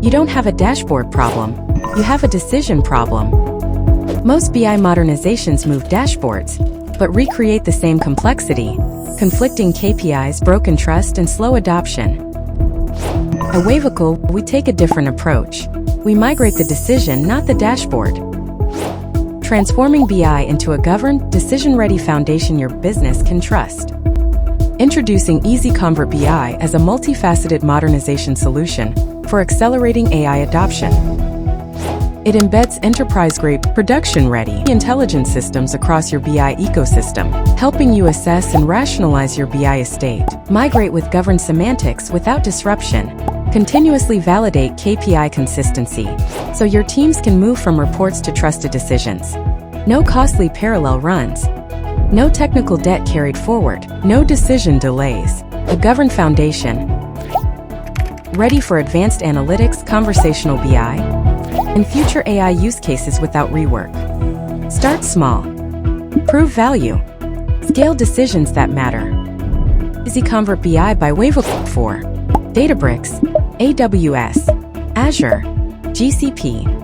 You don't have a dashboard problem, you have a decision problem. Most BI modernizations move dashboards, but recreate the same complexity, conflicting KPIs, broken trust, and slow adoption. At Wavicle, we take a different approach. We migrate the decision, not the dashboard. Transforming BI into a governed, decision-ready foundation your business can trust. Introducing EZConvertBI as a multifaceted modernization solution for accelerating AI adoption. It embeds enterprise-grade, production-ready intelligence systems across your BI ecosystem, helping you assess and rationalize your BI estate. Migrate with governed semantics without disruption. Continuously validate KPI consistency, so your teams can move from reports to trusted decisions. No costly parallel runs. No technical debt carried forward. No decision delays. A governed foundation. Ready for advanced analytics, conversational BI, and future AI use cases without rework. Start small. Prove value. Scale decisions that matter. EZConvertBI by Wavicle for Databricks, AWS, Azure, GCP.